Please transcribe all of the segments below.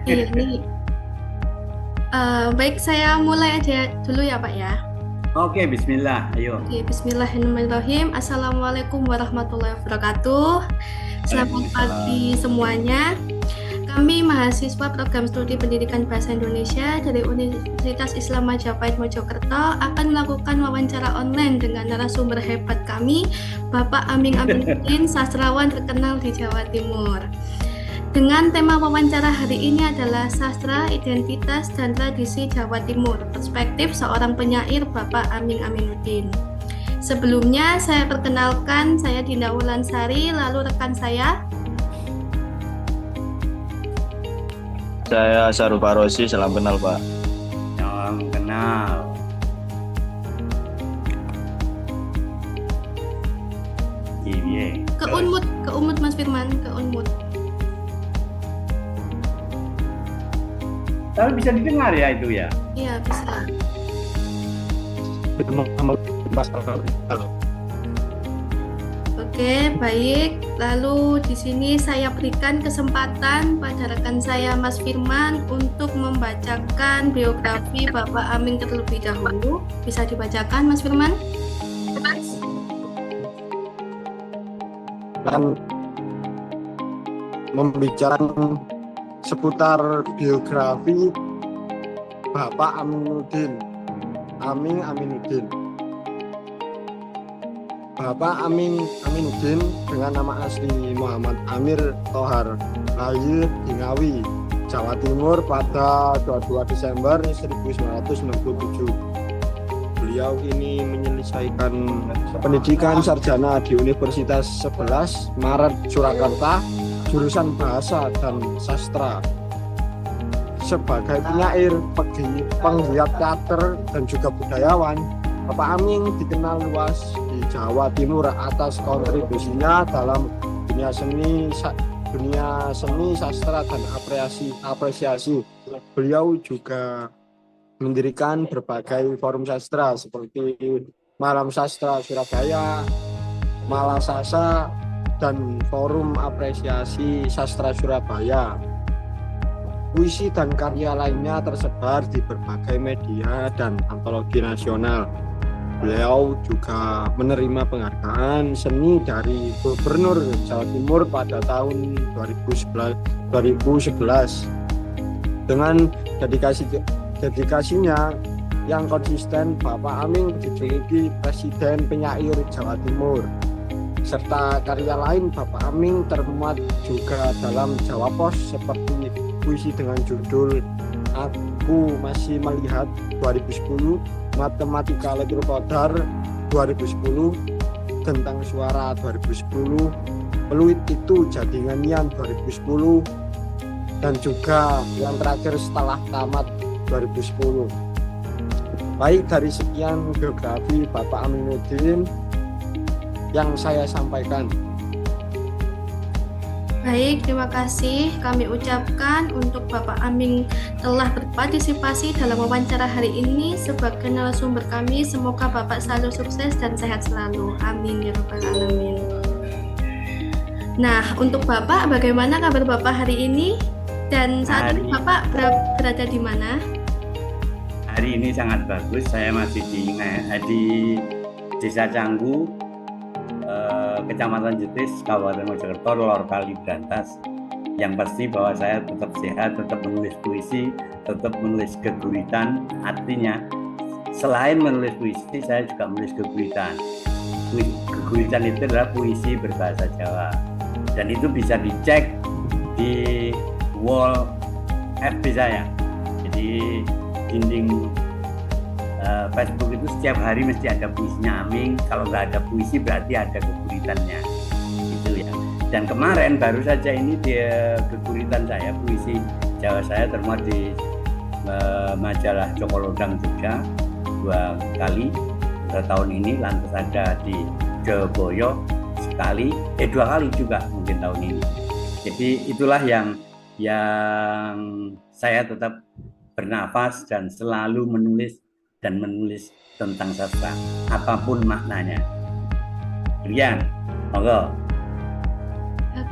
Iya, nih. Baik, saya mulai aja dulu ya, Pak ya. Oke, Bismillah. Ayo. Oke, Bismillahirrahmanirrahim. Assalamualaikum warahmatullahi wabarakatuh. Selamat pagi Waalaikumsalam. semuanya. Kami mahasiswa program studi pendidikan bahasa Indonesia dari Universitas Islam Majapahit Mojokerto akan melakukan wawancara online dengan narasumber hebat kami, Bapak Aming Aminuddin, sastrawan terkenal di Jawa Timur. Dengan tema wawancara hari ini adalah Sastra, Identitas, dan Tradisi Jawa Timur, perspektif seorang penyair Bapak Aming Aminuddin. Sebelumnya saya perkenalkan, saya Dinda Wulansari, lalu rekan saya. Saya Saru Parosi, salam kenal Pak. Salam kenal. Iya. Keunmut Mas Firman, keunmut. Tapi bisa didengar ya itu ya? Iya, bisa. Oke, baik. Lalu di sini saya berikan kesempatan pada rekan saya Mas Firman untuk membacakan biografi Bapak Aming terlebih dahulu. Bisa dibacakan Mas Firman? Dan membicarakan seputar biografi Bapak Aminuddin, Aming Aminuddin. Bapak Aming Aminuddin dengan nama asli Muhammad Amir Thohar, lahir di Ngawi, Jawa Timur pada 22 Desember 1997. Beliau ini menyelesaikan pendidikan sarjana di Universitas 11 Maret Surakarta, jurusan Bahasa dan Sastra. Sebagai penyair, penggiat teater, dan juga budayawan, Bapak Aming dikenal luas di Jawa Timur atas kontribusinya dalam dunia seni, sastra, dan apresiasi. Beliau juga mendirikan berbagai forum sastra seperti Malam Sastra Surabaya, Malasasa, dan Forum Apresiasi Sastra Surabaya. Puisi dan karya lainnya tersebar di berbagai media dan antologi nasional. Beliau juga menerima penghargaan seni dari Gubernur Jawa Timur pada tahun 2011. Dengan dedikasinya yang konsisten, Bapak Aming dijuluki Presiden Penyair Jawa Timur. Serta karya lain Bapak Aming termuat juga dalam Jawa Pos seperti puisi dengan judul Aku Masih Melihat 2010, Matematika Lailatul Qadar 2010, Tentang Suara 2010, Peluit Itu Jadi Nyanyian 2010, dan juga yang terakhir Setelah Tamat 2010. Baik, dari sekian biografi Bapak Aminuddin yang saya sampaikan. Baik, terima kasih kami ucapkan untuk Bapak Aming telah berpartisipasi dalam wawancara hari ini sebagai narasumber kami. Semoga Bapak selalu sukses dan sehat selalu. Amin ya rabbal alamin. Nah, untuk Bapak, bagaimana kabar Bapak hari ini? Dan saat ini Bapak berada di mana? Hari ini sangat bagus. Saya masih di Desa Canggu, Kecamatan Jetis, Kabupaten Mojokerto, Lor Kali Brantas. Yang pasti bahwa saya tetap sehat, tetap menulis puisi, tetap menulis geguritan. Artinya selain menulis puisi, saya juga menulis geguritan. Geguritan itu adalah puisi berbahasa Jawa, dan itu bisa dicek di wall FB saya. Jadi dinding Facebook itu setiap hari mesti ada puisinya Aming. Kalau nggak ada puisi berarti ada geguritannya, gitu ya. Dan kemarin baru saja ini dia geguritan saya, puisi Jawa saya termuat di majalah Cokolodang juga 2 kali pada tahun ini, lantas ada di Joboyo sekali, 2 kali juga mungkin tahun ini. Jadi itulah yang saya tetap bernafas dan selalu menulis tentang sastra, apapun maknanya. Demikian, monggo.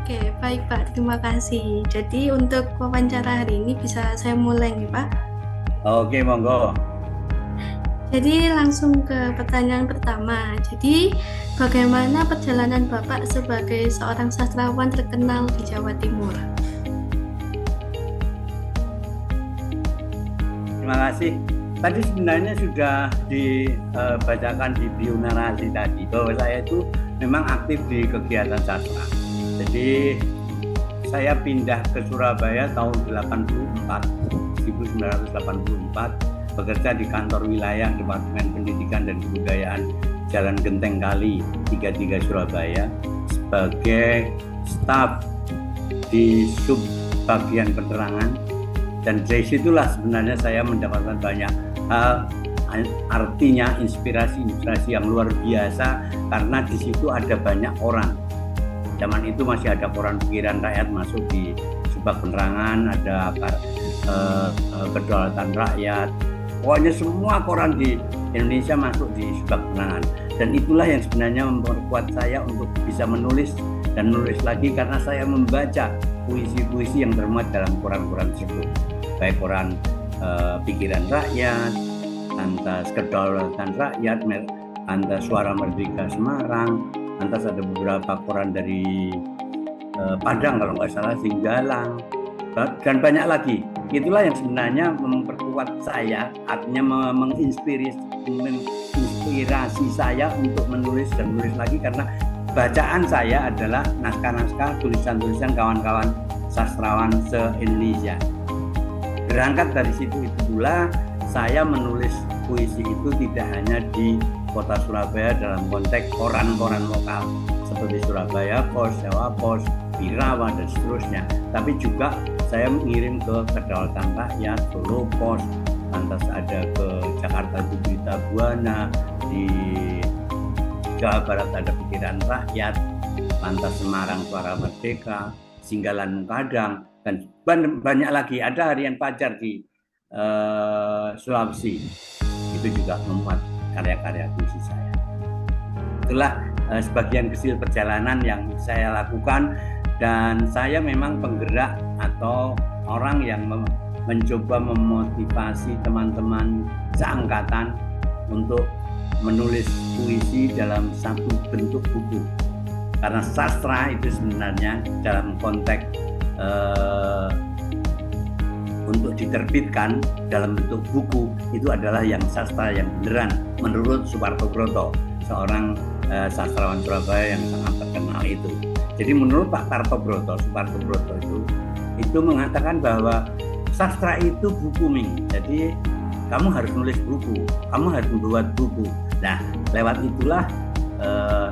Oke, baik Pak, terima kasih. Jadi untuk wawancara hari ini bisa saya mulai nih Pak. Oke, monggo. Jadi langsung ke pertanyaan pertama. Jadi bagaimana perjalanan Bapak sebagai seorang sastrawan terkenal di Jawa Timur? Terima kasih. Tadi sebenarnya sudah dibacakan di bio narasi tadi bahwa saya itu memang aktif di kegiatan sastra. Jadi saya pindah ke Surabaya tahun 1984, bekerja di kantor wilayah Departemen Pendidikan dan Kebudayaan Jalan Genteng Kali 33 Surabaya sebagai staf di sub bagian penerangan, dan dari situlah sebenarnya saya mendapatkan banyak hal, artinya inspirasi yang luar biasa karena di situ ada banyak orang. Zaman itu masih ada koran Pikiran Rakyat masuk di subak penerangan, ada Kedaulatan Rakyat. Pokoknya semua koran di Indonesia masuk di subak penerangan, dan itulah yang sebenarnya memperkuat saya untuk bisa menulis dan menulis lagi karena saya membaca puisi-puisi yang termuat dalam koran-koran tersebut, baik koran Pikiran Rakyat, lantas Kedaulatan Rakyat, lantas Suara Merdeka Semarang, lantas ada beberapa koran dari Padang kalau nggak salah, Singgalang, dan banyak lagi. Itulah yang sebenarnya memperkuat saya, artinya menginspirasi saya untuk menulis dan menulis lagi karena bacaan saya adalah naskah-naskah, tulisan-tulisan kawan-kawan sastrawan se-Indonesia. Berangkat dari situ pula saya menulis puisi itu tidak hanya di kota Surabaya dalam konteks koran-koran lokal seperti Surabaya Post, Jawa Post, Birawa dan seterusnya, tapi juga saya mengirim ke Kedaulatan Rakyat, Solo Post, lantas ada ke Jakarta itu Berita Buana, di Jawa Barat ada Pikiran Rakyat, lantas Semarang Suara Merdeka, Singgalan Kadang, dan banyak lagi. Ada Harian Fajar di Sulawesi, itu juga memuat karya-karya puisi saya. Itulah sebagian kecil perjalanan yang saya lakukan, dan saya memang penggerak atau orang yang mencoba memotivasi teman-teman seangkatan untuk menulis puisi dalam satu bentuk buku, karena sastra itu sebenarnya dalam konteks untuk diterbitkan dalam bentuk buku itu adalah yang sastra yang beneran menurut Suparto Broto, seorang sastrawan Surabaya yang sangat terkenal itu. Jadi menurut Pak Suparto Broto itu mengatakan bahwa sastra itu buku, Ming. Jadi kamu harus nulis buku, kamu harus membuat buku. Nah, lewat itulah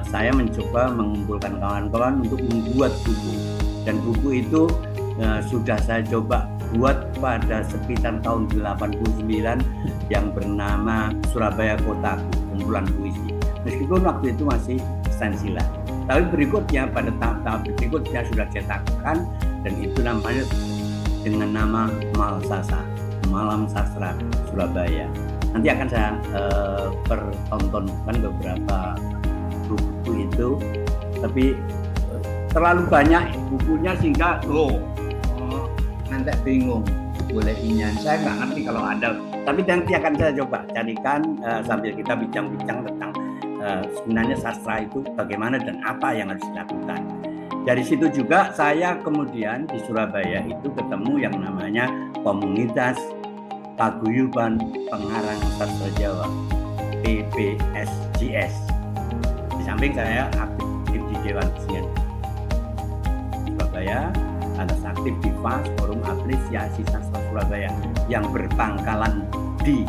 saya mencoba mengumpulkan kawan-kawan untuk membuat buku. Dan buku itu sudah saya coba buat pada sekitar tahun 89 yang bernama Surabaya Kotaku, kumpulan puisi. Meskipun waktu itu masih stensilan. Tapi berikutnya pada tahap berikutnya sudah cetakan, dan itu namanya dengan nama Malsasa, Malam Sastra Surabaya. Nanti akan saya pertontonkan beberapa buku itu, tapi terlalu banyak bukunya sehingga nanti bingung boleh inyan. Saya nggak ngerti kalau ada, tapi nanti akan saya coba carikan sambil kita bincang-bincang tentang sebenarnya sastra itu bagaimana dan apa yang harus dilakukan. Dari situ juga saya kemudian di Surabaya itu ketemu yang namanya Komunitas Paguyuban Pengarang Sastra Jawa, PPSJS. Di samping saya aktif di Dewan Kesenian Surabaya, lantas aktif di FAS, Forum Apresiasi Sastra Surabaya yang berpangkalan di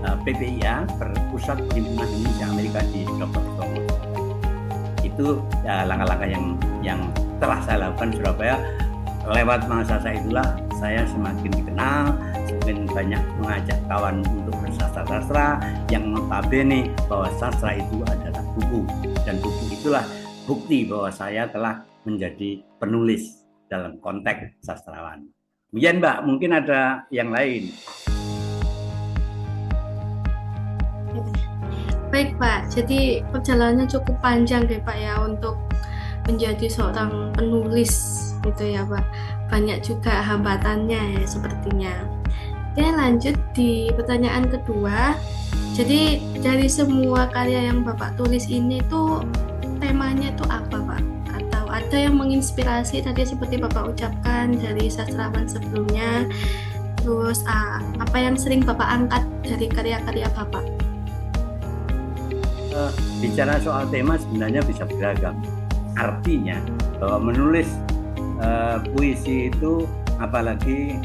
PPIA, Pusat Himpunan Indonesia Amerika di Dr. Sutomo. Itu langkah-langkah yang telah saya lakukan di Surabaya. Lewat Malsasa itulah saya semakin dikenal, semakin banyak mengajak kawan untuk bersastra-sastra yang notabene bahwa sastra itu adalah buku, dan buku itulah bukti bahwa saya telah menjadi penulis dalam konteks sastrawan. Kemudian Mbak, mungkin ada yang lain. Baik Pak, jadi perjalanannya cukup panjang deh Pak ya untuk menjadi seorang penulis gitu ya Pak. Banyak juga hambatannya ya sepertinya. Oke, lanjut di pertanyaan kedua. Jadi dari semua karya yang Bapak tulis ini tuh temanya tuh apa Pak? Atau ada yang menginspirasi tadi seperti Bapak ucapkan dari sastrawan sebelumnya? Terus apa yang sering Bapak angkat dari karya-karya Bapak? Bicara soal tema sebenarnya bisa beragam. Artinya bahwa menulis puisi itu apalagi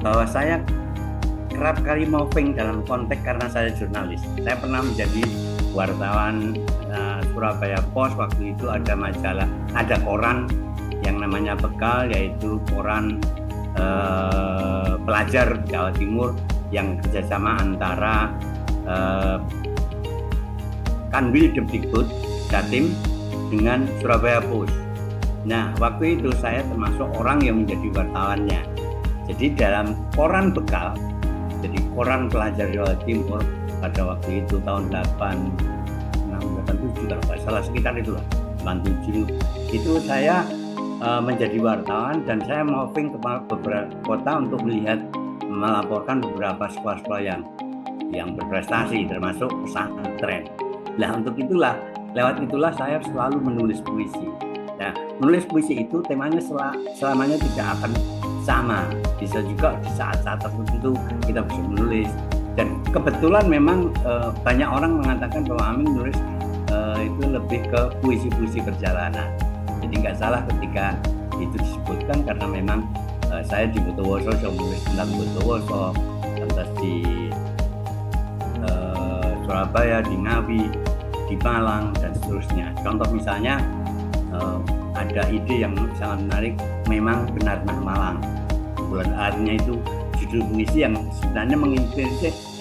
bahwa saya kerap kali moving dalam konteks karena saya jurnalis. Saya pernah menjadi wartawan Surabaya Post. Waktu itu ada majalah, ada koran yang namanya Bekal, yaitu koran pelajar Jawa Timur yang kerjasama antara Kanwil Depdikbud Jatim dengan Surabaya Post. Nah, waktu itu saya termasuk orang yang menjadi wartawannya. Jadi dalam koran Bekal, jadi koran pelajar Jawa Timur pada waktu itu tahun 87 kalau nggak salah, sekitar itulah 87, itu saya menjadi wartawan dan saya moving ke beberapa kota untuk melaporkan beberapa sekolah-sekolah yang berprestasi termasuk pesantren. Nah, untuk itulah, lewat itulah saya selalu menulis puisi. Nah, menulis puisi itu temanya selamanya tidak akan sama. Bisa juga di saat-saat tertentu kita bisa menulis. Dan kebetulan memang banyak orang mengatakan bahwa Aming menulis itu lebih ke puisi-puisi perjalanan. Jadi nggak salah ketika itu disebutkan karena memang saya di Bondowoso, saya menulis tentang Bondowoso, lantas di Surabaya, di Ngawi, di Malang dan seterusnya. Contoh misalnya ada ide yang sangat menarik, memang benar Malang. Bulan artinya itu judul puisi yang sebenarnya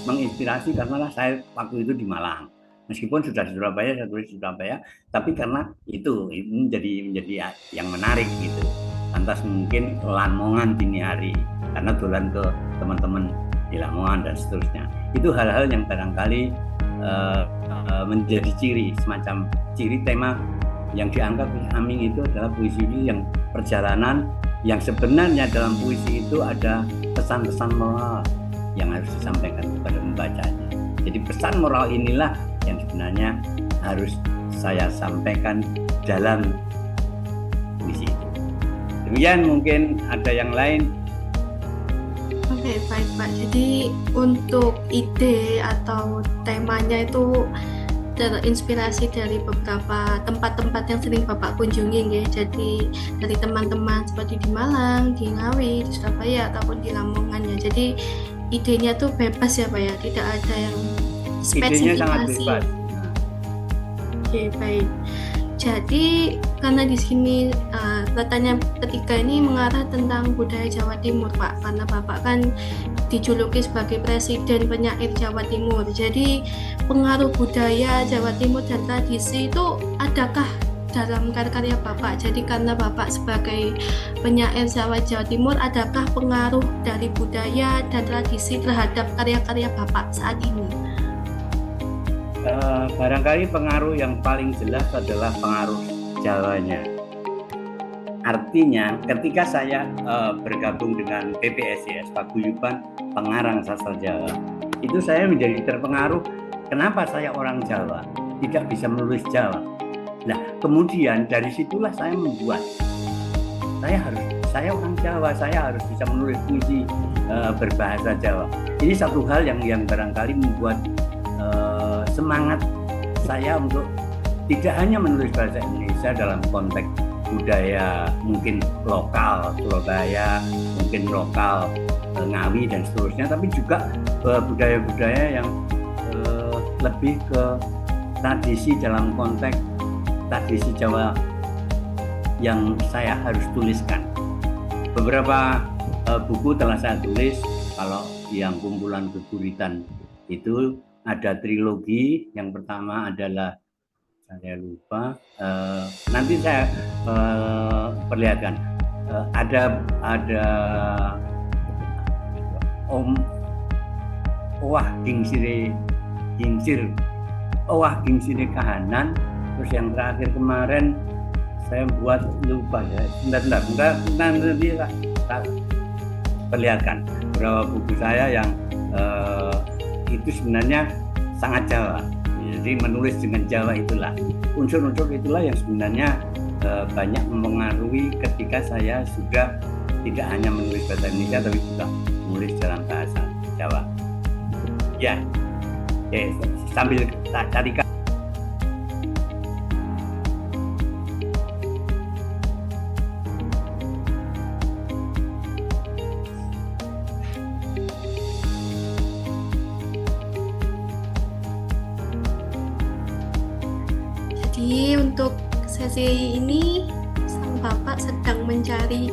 menginspirasi karena saya waktu itu di Malang. Meskipun sudah di Surabaya, saya tulis di Surabaya, tapi karena itu menjadi yang menarik gitu. Lantas mungkin Lamongan dini hari, karena dolan ke teman-teman di Lamongan dan seterusnya. Itu hal-hal yang barangkali menjadi ciri, semacam ciri tema yang diangkat oleh Aming itu adalah puisi yang perjalanan, yang sebenarnya dalam puisi itu ada pesan-pesan moral yang harus disampaikan kepada pembacanya. Jadi pesan moral inilah yang sebenarnya harus saya sampaikan dalam puisi itu. Demikian, mungkin ada yang lain. Oke, baik Pak. Jadi untuk ide atau temanya itu terinspirasi dari beberapa tempat-tempat yang sering Bapak kunjungi ya. Jadi dari teman-teman seperti di Malang, di Ngawi, di Surabaya ataupun di Lamongan ya. Jadi idenya tuh bebas ya Pak ya, tidak ada yang spesifikasi. Idenya sangat bebas. Oke, baik. Jadi karena di sini pertanyaan ketiga ini mengarah tentang budaya Jawa Timur Pak, karena Bapak kan dijuluki sebagai Presiden Penyair Jawa Timur. Jadi pengaruh budaya Jawa Timur dan tradisi itu adakah dalam karya Bapak? Jadi karena Bapak sebagai penyair Jawa Timur, adakah pengaruh dari budaya dan tradisi terhadap karya-karya Bapak saat ini? Barangkali pengaruh yang paling jelas adalah pengaruh Jawanya. Artinya ketika saya bergabung dengan PPSIS, Paguyuban Pengarang Sastra Jawa, itu saya menjadi terpengaruh. Kenapa saya orang Jawa tidak bisa menulis Jawa? Nah, kemudian dari situlah saya membuat, saya orang Jawa, saya harus bisa menulis puisi berbahasa Jawa. Ini satu hal yang barangkali membuat semangat saya untuk tidak hanya menulis bahasa Indonesia dalam konteks budaya mungkin lokal Surabaya, mungkin lokal Ngawi dan seterusnya, tapi juga budaya-budaya yang lebih ke tradisi dalam konteks tradisi Jawa yang saya harus tuliskan. Beberapa buku telah saya tulis. Kalau yang kumpulan Geguritan itu ada trilogi. Yang pertama adalah, saya lupa, nanti saya perlihatkan. Ada Om Owah Gingsir Owah Ging Sine Kahanan. Terus yang terakhir kemarin saya buat, lupa ya, sebentar, nanti tak perlihatkan beberapa buku saya yang itu sebenarnya sangat Jawa. Jadi menulis dengan Jawa itulah, unsur-unsur itulah yang sebenarnya banyak mempengaruhi ketika saya sudah tidak hanya menulis bahasa Indonesia tapi juga menulis dalam bahasa Jawa. Ya, sambil tak carikan. Jadi untuk sesi ini sang Bapak sedang mencari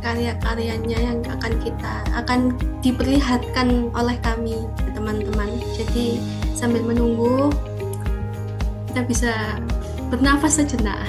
karya-karyanya yang akan diperlihatkan oleh kami teman-teman. Jadi sambil menunggu kita bisa bernafas sejenak.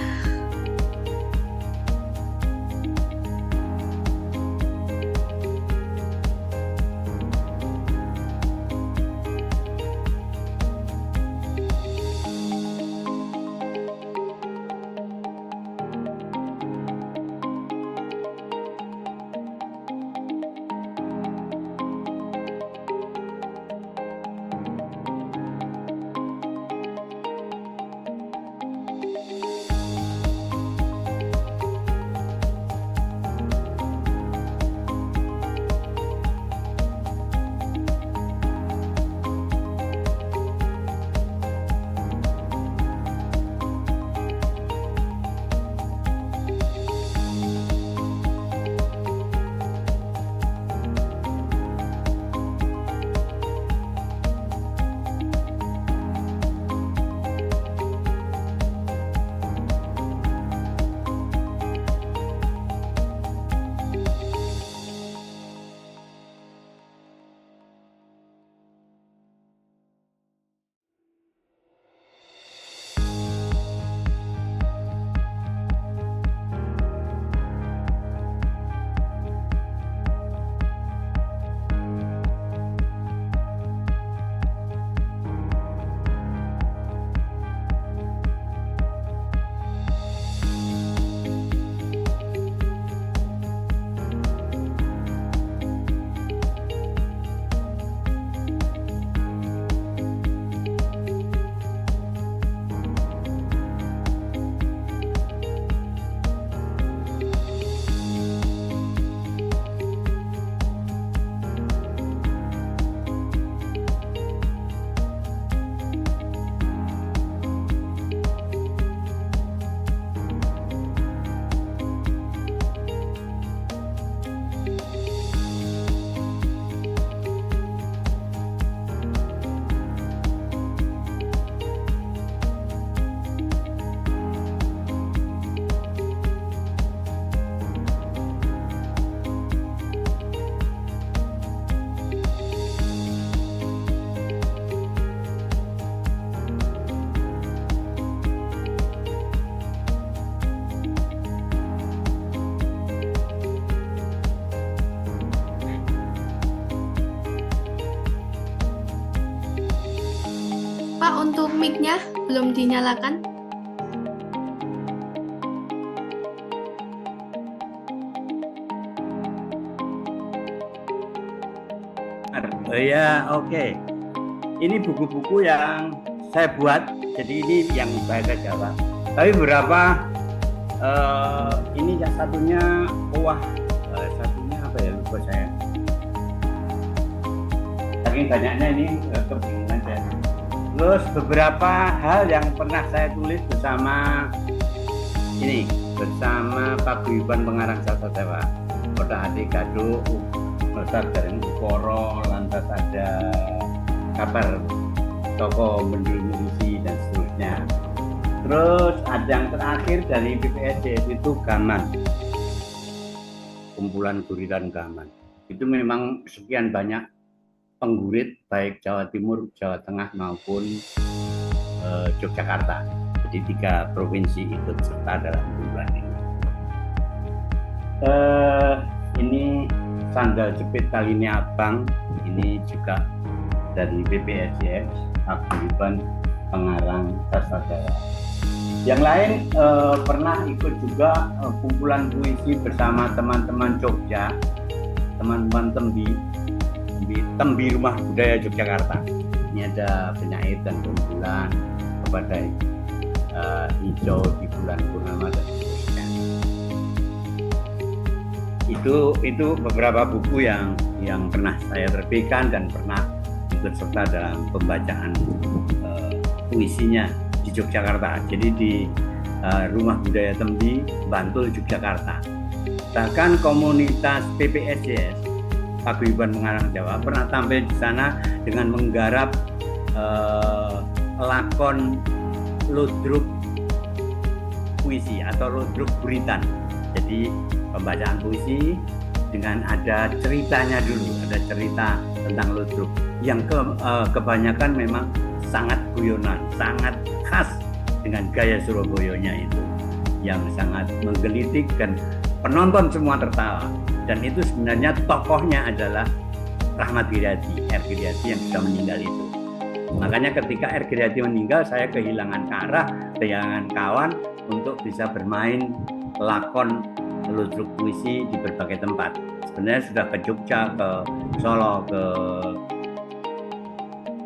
Pak, untuk mic-nya belum dinyalakan. Ya, oke. Ini buku-buku yang saya buat, jadi ini yang bahasa Jawa. Tapi beberapa ini yang satunya satunya apa ya, lupa saya. Saking banyaknya ini kebingungan saya. Terus beberapa hal yang pernah saya tulis bersama Paguyuban Pengarang Sastra Jawa. Kota Hati Kado, Lesat dari Ukoro, lantas ada kabar toko Mendul Mengisi dan seterusnya. Terus ada yang terakhir dari PPSD itu Gaman, kumpulan guritan Gaman. Itu memang sekian banyak penggurit baik Jawa Timur, Jawa Tengah maupun Yogyakarta. Jadi 3 provinsi ikut serta dalam kumpulan ini. Ini sandal jepit Kalini Abang, ini juga dari BPSDM, Paguyuban pengarang sastra Jawa. Yang lain pernah ikut juga kumpulan puisi bersama teman-teman Jogja, teman-teman Tembi Rumah Budaya Yogyakarta. Ini ada penyair dan kumpulan kepada hijau di bulan purnama dan seterusnya. Itu beberapa buku yang pernah saya terbitkan dan pernah ikut serta dalam pembacaan puisinya di Yogyakarta. Jadi di Rumah Budaya Tembi, Bantul, Yogyakarta. Bahkan komunitas PPSJS Paguyuban Pengarang Jawa pernah tampil di sana dengan menggarap lakon ludruk puisi atau ludruk buritan. Jadi pembacaan puisi dengan ada ceritanya dulu, ada cerita tentang ludruk yang kebanyakan memang sangat guyonan, sangat khas dengan gaya Surabayanya itu yang sangat menggelitik dan penonton semua tertawa. Dan itu sebenarnya tokohnya adalah Rahmat Giryadi, R. Giryadi yang sudah meninggal itu. Makanya ketika R. Giryadi meninggal, saya kehilangan arah, kehilangan kawan untuk bisa bermain lakon ludruk puisi di berbagai tempat. Sebenarnya sudah ke Jogja, ke Solo, ke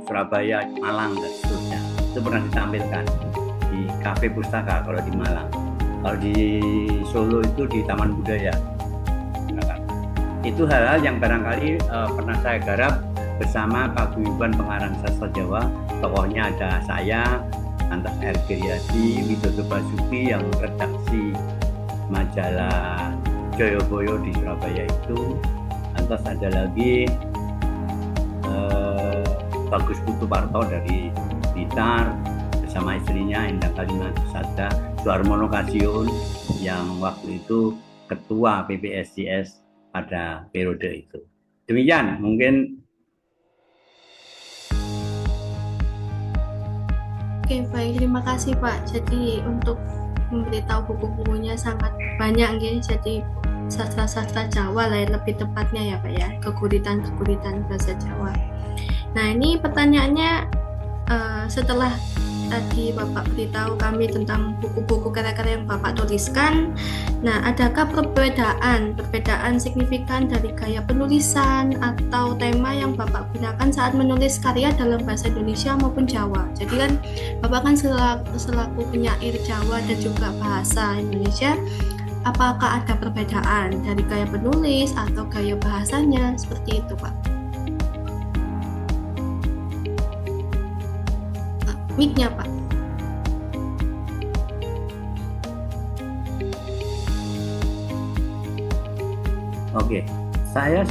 Surabaya, Malang, dan seterusnya. Itu pernah ditampilkan di Kafe Pustaka kalau di Malang. Kalau di Solo itu di Taman Budaya. Itu hal-hal yang barangkali pernah saya garap bersama Paguyuban Pengarang Sastra Jawa. Tokohnya ada saya, lantas R. Giryadi, Widodo Basuki yang redaksi majalah Joyoboyo di Surabaya itu. Lantas ada lagi Bagus Putuparto dari Blitar bersama istrinya Indah Kalimantasada, Suharmono Kasion yang waktu itu ketua PPSJS pada periode itu. Demikian mungkin. Oke, baik, terima kasih Pak. Jadi untuk memberitahu buku-bukunya sangat banyak ya. Jadi sastra-sastra Jawa lah lebih tepatnya ya Pak ya, keguritan-keguritan bahasa Jawa. Nah ini pertanyaannya setelah tadi Bapak beritahu kami tentang buku-buku karya-karya yang Bapak tuliskan. Nah, adakah perbedaan signifikan dari gaya penulisan atau tema yang Bapak gunakan saat menulis karya dalam bahasa Indonesia maupun Jawa? Jadi kan Bapak kan selaku penyair Jawa dan juga bahasa Indonesia, apakah ada perbedaan dari gaya penulis atau gaya bahasanya? Seperti itu, Pak. Mic-nya, Pak. Oke, saya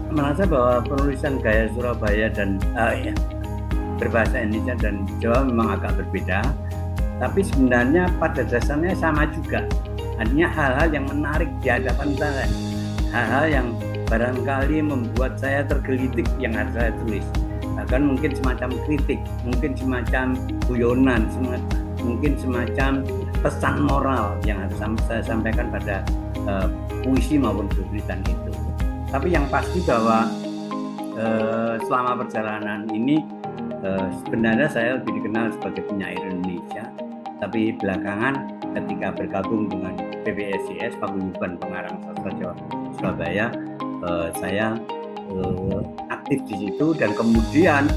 merasa bahwa penulisan gaya Surabaya dan berbahasa Indonesia dan Jawa memang agak berbeda, tapi sebenarnya pada dasarnya sama juga. Artinya hal-hal yang menarik di hadapan saya, hal-hal yang barangkali membuat saya tergelitik yang harus saya tulis. Bahkan mungkin semacam kritik, mungkin semacam guyonan, mungkin semacam pesan moral yang harus saya sampaikan pada puisi maupun keguritan itu. Tapi yang pasti bahwa selama perjalanan ini sebenarnya saya lebih dikenal sebagai penyair Indonesia. Tapi belakangan ketika bergabung dengan PPSJS Paguyuban Pengarang Sastra Jawa Surabaya, saya aktif di situ, dan kemudian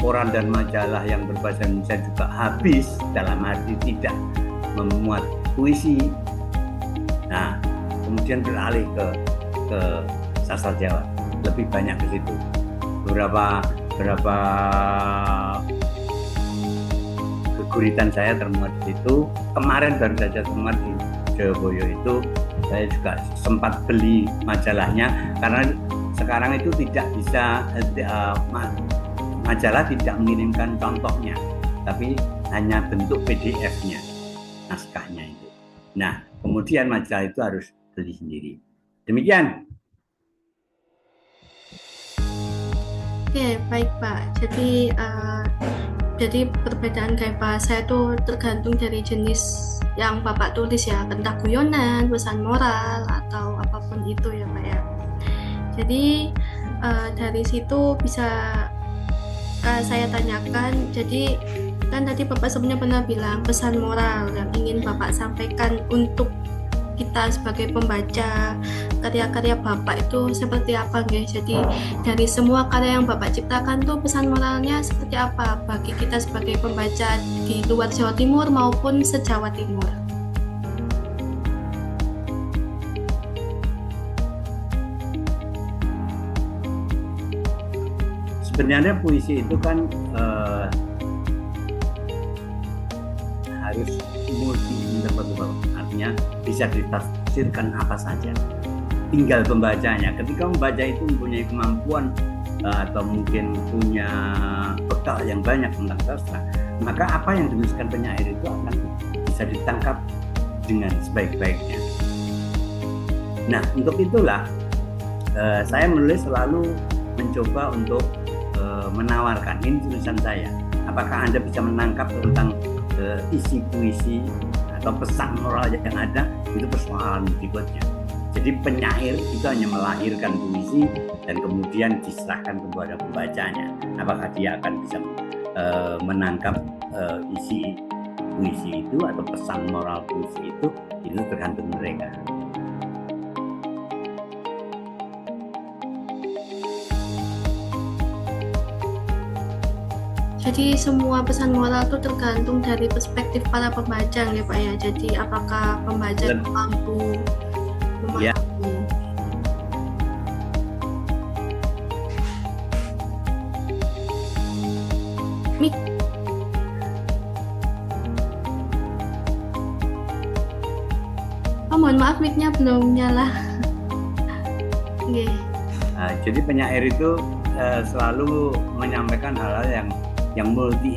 koran dan majalah yang berbahasa Indonesia juga habis, dalam arti tidak memuat puisi. Nah, kemudian beralih ke sastra Jawa, lebih banyak ke situ. Beberapa keguritan saya termuat di situ. Kemarin baru saja termuat di Joyoboyo itu. Saya juga sempat beli majalahnya karena sekarang itu tidak bisa, majalah tidak mengirimkan contohnya, tapi hanya bentuk PDF-nya, naskahnya itu. Nah, kemudian majalah itu harus beli sendiri. Demikian. Oke, baik Pak. Jadi perbedaan gaya bahasa itu tergantung dari jenis yang Bapak tulis ya, entah guyonan, pesan moral, atau apapun itu ya Pak ya. Jadi dari situ bisa saya tanyakan. Jadi kan tadi Bapak sebelumnya pernah bilang pesan moral yang ingin Bapak sampaikan untuk kita sebagai pembaca karya-karya Bapak itu seperti apa guys. Jadi dari semua karya yang Bapak ciptakan tuh pesan moralnya seperti apa bagi kita sebagai pembaca di luar Jawa Timur maupun se-Jawa Timur. Sebenarnya puisi itu kan harus multi interpretable, artinya bisa ditafsirkan apa saja. Tinggal pembacanya. Ketika membaca itu mempunyai kemampuan atau mungkin punya bekal yang banyak tentang sastra, maka apa yang dituliskan penyair itu akan bisa ditangkap dengan sebaik-baiknya. Nah, untuk itulah saya menulis selalu mencoba untuk menawarkan, ini tulisan saya, apakah Anda bisa menangkap tentang isi puisi atau pesan moral yang ada, itu persoalan berikutnya. Jadi penyair itu hanya melahirkan puisi dan kemudian diserahkan kepada pembacanya. Apakah dia akan bisa menangkap isi puisi itu atau pesan moral puisi itu tergantung mereka. Jadi semua pesan moral itu tergantung dari perspektif para pembaca ya Pak ya. Jadi apakah pembaca mampu memahami. Ya. Oh, mohon maaf mic-nya belum nyala. Okay. Nah, jadi penyair itu selalu menyampaikan hal-hal yang multi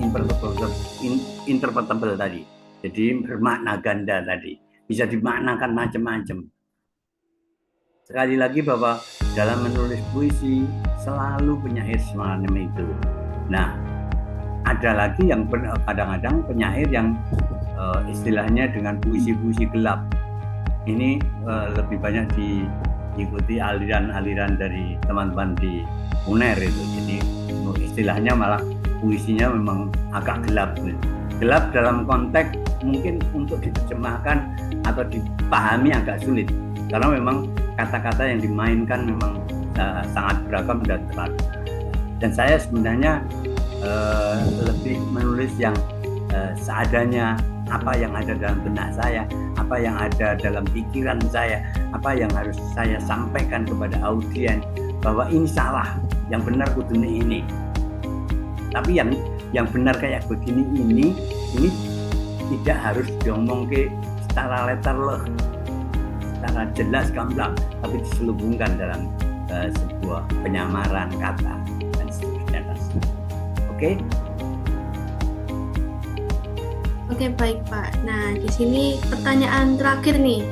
interpretable tadi. Jadi bermakna ganda tadi, bisa dimaknakan macam-macam. Sekali lagi bahwa dalam menulis puisi selalu penyair semacam itu. Nah, ada lagi yang kadang-kadang penyair yang istilahnya dengan puisi-puisi gelap. Ini lebih banyak diikuti aliran-aliran dari teman-teman di UNER itu. Jadi istilahnya malah puisinya memang agak gelap. Gelap dalam konteks mungkin untuk diterjemahkan atau dipahami agak sulit. Karena memang kata-kata yang dimainkan memang sangat beragam dan terlalu. Dan saya sebenarnya lebih menulis yang seadanya, apa yang ada dalam benak saya, apa yang ada dalam pikiran saya, apa yang harus saya sampaikan kepada audiens, bahwa ini salah, yang benar kudune ini. Tapi yang benar kayak begini ini tidak harus diomong ke secara letter loh, secara jelas gamblang, tapi diselubungkan dalam sebuah penyamaran kata dan seterusnya. Oke? Oke, baik Pak. Nah, di sini pertanyaan terakhir nih.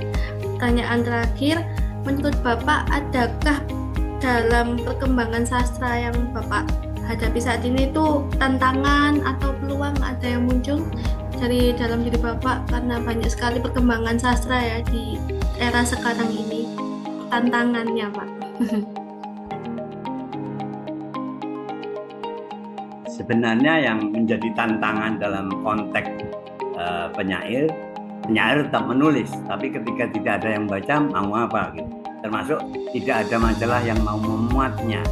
Pertanyaan terakhir, menurut Bapak adakah dalam perkembangan sastra yang Bapak hadapi saat ini itu tantangan atau peluang ada yang muncul dari dalam diri Bapak, karena banyak sekali perkembangan sastra ya di era sekarang ini, tantangannya Pak? Sebenarnya yang menjadi tantangan dalam konteks penyair tetap menulis, tapi ketika tidak ada yang baca mau apa gitu. Termasuk tidak ada majalah yang mau memuatnya.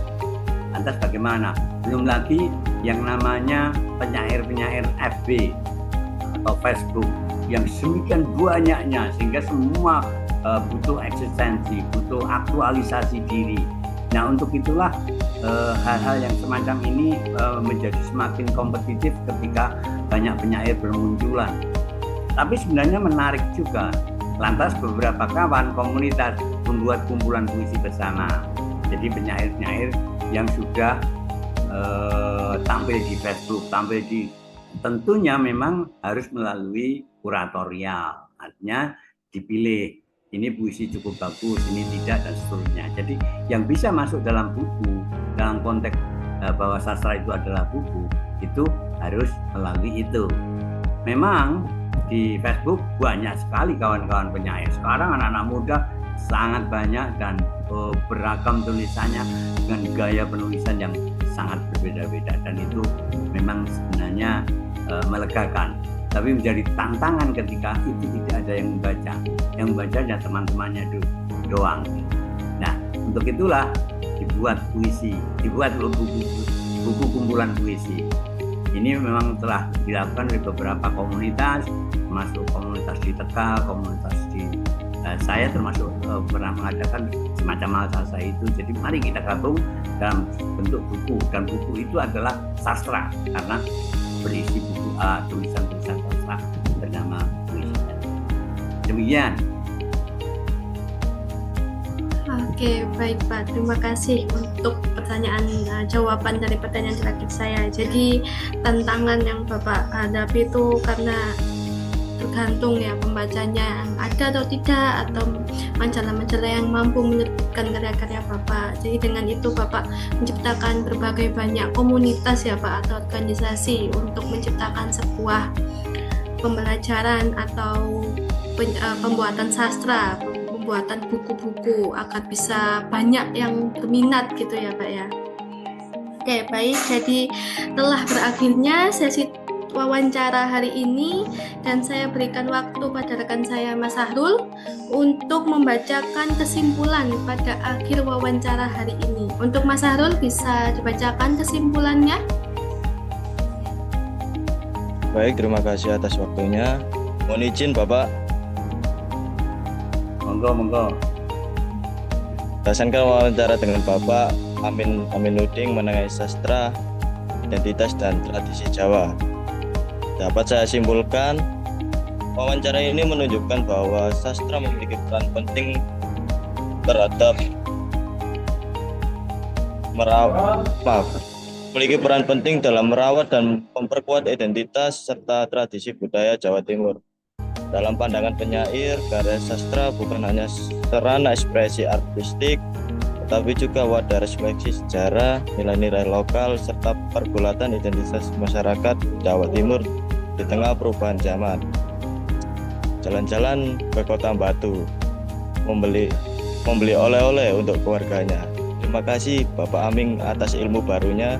Lantas bagaimana? Belum lagi yang namanya penyair-penyair FB atau Facebook yang semakin banyaknya sehingga semua butuh eksistensi, butuh aktualisasi diri. Nah, untuk itulah hal-hal yang semacam ini menjadi semakin kompetitif ketika banyak penyair bermunculan. Tapi sebenarnya menarik juga. Lantas beberapa kawan komunitas membuat kumpulan puisi bersama. Jadi penyair-penyair yang sudah tampil di Facebook, tentunya memang harus melalui kuratorial, artinya dipilih. Ini puisi cukup bagus, ini tidak, dan seterusnya. Jadi yang bisa masuk dalam buku, dalam konteks bahwa sastra itu adalah buku, itu harus melalui itu. Memang di Facebook banyak sekali kawan-kawan penyair. Sekarang anak-anak muda sangat banyak dan beragam tulisannya dengan gaya penulisan yang sangat berbeda-beda, dan itu memang sebenarnya melegakan. Tapi menjadi tantangan ketika itu tidak ada yang membaca hanya teman-temannya doang. Nah, untuk itulah dibuat puisi, dibuat buku kumpulan puisi. Ini memang telah dilakukan oleh beberapa komunitas, termasuk komunitas di Tegal, komunitas di saya termasuk pernah mengadakan semacam hal itu. Jadi mari kita gabung dalam bentuk buku, dan buku itu adalah sastra karena berisi buku tulisan-tulisan sastra bernama puisi. Demikian. Oke, baik Pak. Terima kasih untuk jawaban dari pertanyaan terakhir saya. Jadi tantangan yang Bapak hadapi itu karena tergantung ya pembacanya yang ada atau tidak, atau majalah-majalah yang mampu menerbitkan karya-karya Bapak. Jadi dengan itu Bapak menciptakan berbagai banyak komunitas ya Pak, atau organisasi untuk menciptakan sebuah pembelajaran atau pembuatan sastra, pembuatan buku-buku agar bisa banyak yang berminat gitu ya Pak ya. Oke, baik. Jadi telah berakhirnya sesi wawancara hari ini, dan saya berikan waktu pada rekan saya Mas Sahrul untuk membacakan kesimpulan pada akhir wawancara hari ini. Untuk Mas Sahrul, bisa dibacakan kesimpulannya? Baik, terima kasih atas waktunya. Mohon izin Bapak. Monggo. Berdasarkan wawancara dengan Bapak Aminuddin mengenai sastra, identitas dan tradisi Jawa, dapat saya simpulkan, wawancara ini menunjukkan bahwa sastra memiliki peran penting terhadap dalam merawat dan memperkuat identitas serta tradisi budaya Jawa Timur. Dalam pandangan penyair, karya sastra bukan hanya sarana ekspresi artistik, tetapi juga wadah refleksi sejarah, nilai-nilai lokal, serta pergulatan identitas masyarakat Jawa Timur di tengah perubahan zaman. Jalan-jalan ke Kota Batu, membeli oleh-oleh untuk keluarganya. Terima kasih Bapak Aming atas ilmu barunya.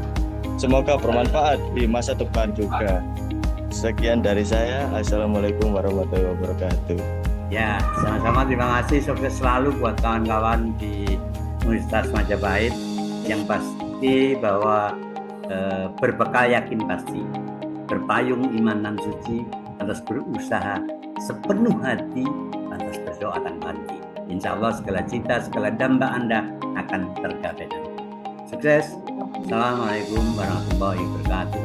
Semoga bermanfaat di masa depan juga. Sekian dari saya. Assalamualaikum warahmatullahi wabarakatuh. Ya, sama-sama, terima kasih. Sukses selalu buat kawan-kawan di Universitas Majapahit. Yang pasti bahwa berbekal yakin pasti, berpayung iman dan suci, atas berusaha sepenuh hati, atas berdoa tanpa henti. Insya Allah segala cita, segala damba Anda akan tergapai. Sukses. Assalamualaikum warahmatullahi wabarakatuh.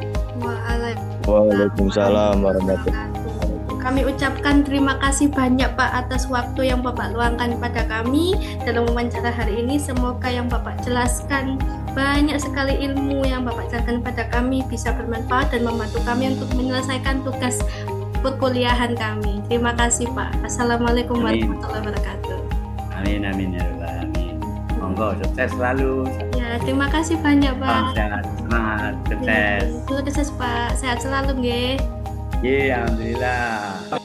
Waalaikumsalam warahmatullahi wabarakatuh. Kami ucapkan terima kasih banyak Pak atas waktu yang Bapak luangkan pada kami dalam wawancara hari ini. Semoga yang Bapak jelaskan, banyak sekali ilmu yang Bapak jelaskan pada kami bisa bermanfaat dan membantu kami untuk menyelesaikan tugas perkuliahan kami. Terima kasih Pak. Assalamualaikum warahmatullahi wabarakatuh. Amin ya rabbal alamin. Monggo, sukses selalu. Ya, terima kasih banyak Pak. Sehat, semangat, sukses. Sukses Pak. Sehat selalu nggih. Alhamdulillah.